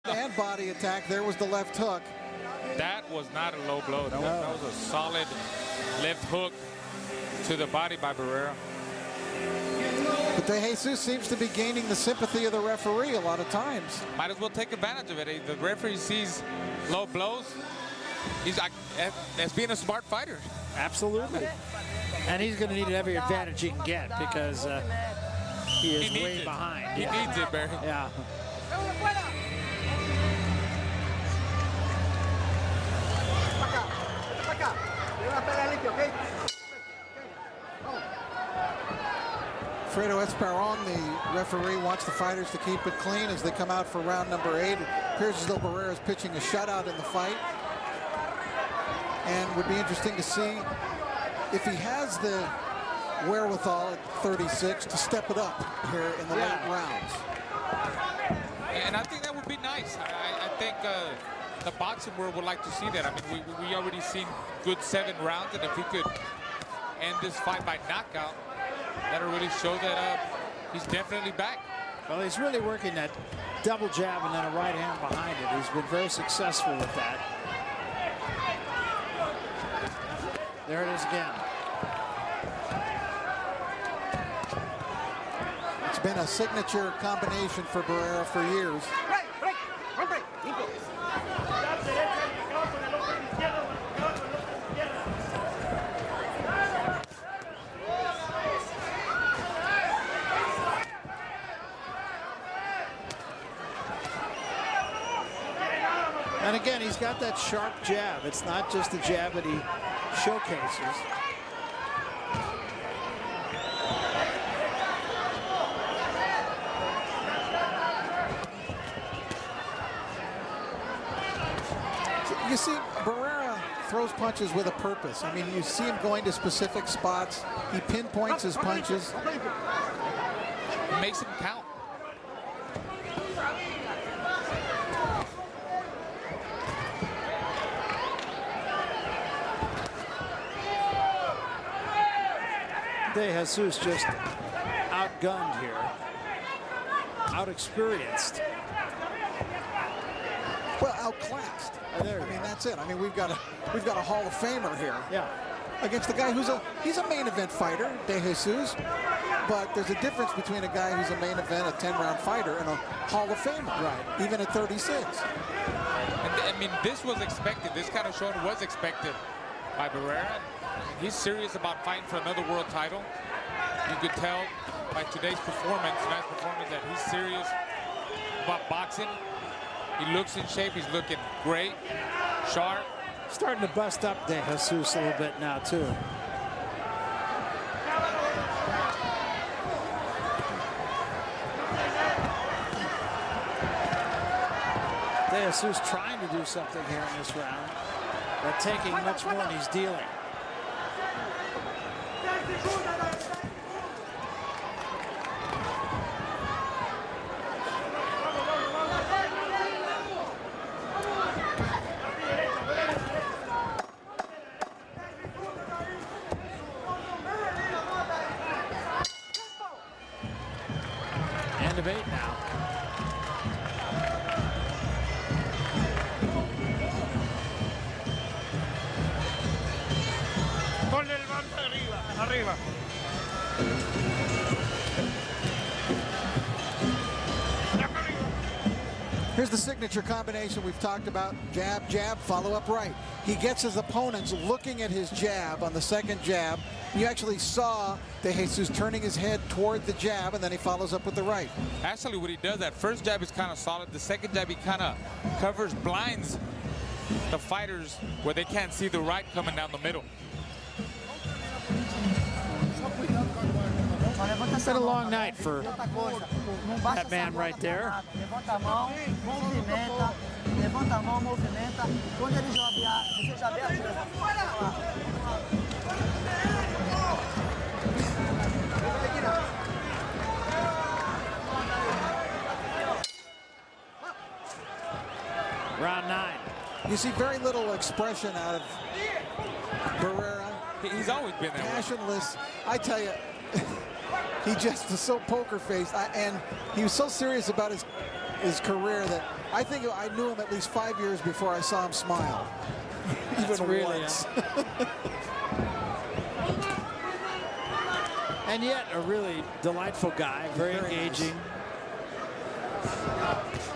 And body attack. There was the left hook. That was not a low blow. That was a solid left hook to the body by Barrera. But De Jesus seems to be gaining the sympathy of the referee a lot of times. Might as well take advantage of it. The referee sees low blows. He's like, as being a smart fighter. Absolutely. And he's going to need every advantage he can get because he is way behind. He needs it, Barry. Yeah. Fredo Esperon, the referee, wants the fighters to keep it clean as they come out for round number 8. It appears as though Barrera is pitching a shutout in the fight. And would be interesting to see if he has the wherewithal at 36 to step it up here in the late rounds. And I think that would be nice. I think the boxing world would like to see that. I mean, we already seen good 7 rounds, and if he could end this fight by knockout, that'll really show that he's definitely back. Well, he's really working that double jab and then a right hand behind it. He's been very successful with that. There it is again. It's been a signature combination for Barrera for years. And again, he's got that sharp jab. It's not just the jab that he showcases. You see, Barrera throws punches with a purpose. I mean, you see him going to specific spots. He pinpoints his punches. Makes him count. De Jesus just outgunned here, outexperienced. Well, outclassed. I mean, that's it. I mean, we've got a Hall of Famer here. Yeah. Against a guy he's a main event fighter, De Jesus, but there's a difference between a guy who's a main event, a 10-round fighter, and a Hall of Famer. Right. Even at 36. And, I mean, this was expected. This kind of showing was expected by Barrera. He's serious about fighting for another world title. You could tell by today's performance, tonight's performance, that he's serious about boxing. He looks in shape. He's looking great, sharp. Starting to bust up De Jesus a little bit now, too. De Jesus trying to do something here in this round, but taking much more than he's dealing. End of 8 now. Ponle el bando arriba. Here's the signature combination we've talked about. Jab, jab, follow up right. He gets his opponents looking at his jab on the second jab. You actually saw De Jesus turning his head toward the jab, and then he follows up with the right. Actually, what he does, that first jab is kind of solid. The second jab, he kind of covers, blinds the fighters where they can't see the right coming down the middle. It's been a long night for that man right there. Round 9. You see very little expression out of Barrera. He's always been that way. Passionless. I tell you, he just is so poker-faced, and he was so serious about his career that I think I knew him at least 5 years before I saw him smile. Even really once. And yet a really delightful guy, very engaging. Nice.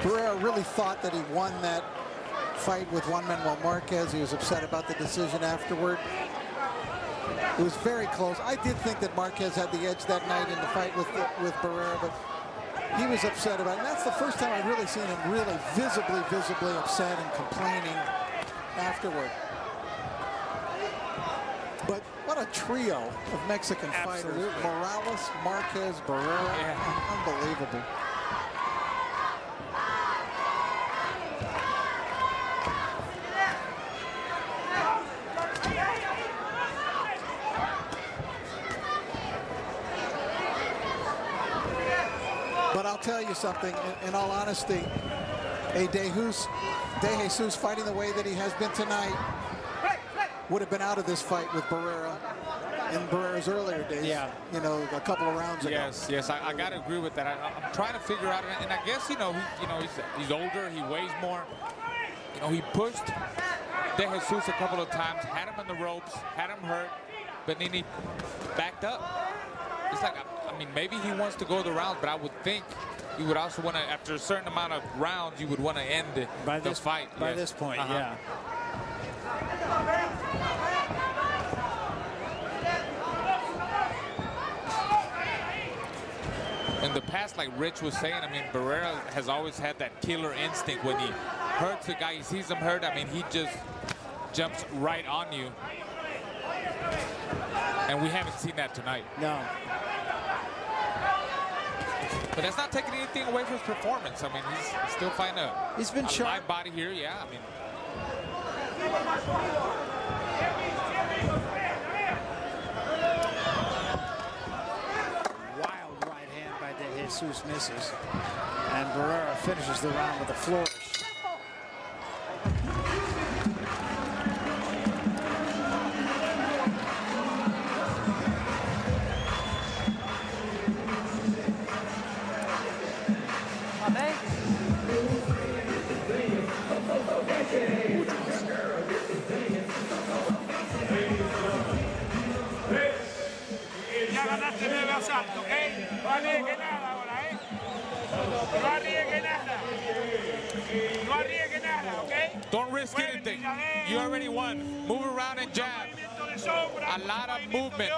Barrera really thought that he won that fight with Juan Manuel Marquez. He was upset about the decision afterward. It was very close. I did think that Marquez had the edge that night in the fight with Barrera, but he was upset about it. And that's the first time I've really seen him really visibly upset and complaining afterward. But what a trio of Mexican fighters. Morales, Marquez, Barrera. Yeah. Unbelievable. But I'll tell you something, in all honesty, a De Jesus fighting the way that he has been tonight would have been out of this fight with Barrera in Barrera's earlier days. Yeah. You know, a couple of rounds ago. Yes, I got to agree with that. I'm trying to figure out, and I guess, he's older, he weighs more. You know, he pushed De Jesus a couple of times, had him on the ropes, had him hurt, but then he backed up. It's like, I mean, maybe he wants to go the rounds, but I would think you would also want to, after a certain amount of rounds, you would want to end the fight. By this point, yeah. In the past, like Rich was saying, I mean, Barrera has always had that killer instinct. When he hurts the guy, he sees him hurt, I mean, he just jumps right on you. And we haven't seen that tonight. No. But that's not taking anything away from his performance. I mean, he's still fighting a live body here. Yeah, I mean. Wild right hand by De Jesus misses. And Barrera finishes the round with a flourish. Ya ganaste 9 asaltos, ¿ok? No arriesgue nada ahora, ¿eh? No arriesgue nada. No arriesgue nada, ¿ok? Don't risk anything. You already won. Move around and jab. A lot of movement.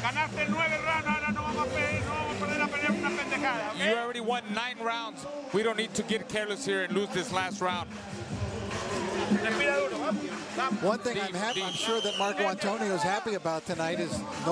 Ganaste 9 rounds, ahora no vamos a perder la pelea una pendejada, ¿ok? You already won 9 rounds. We don't need to get careless here and lose this last round. One thing I'm sure that Marco Antonio is happy about tonight is no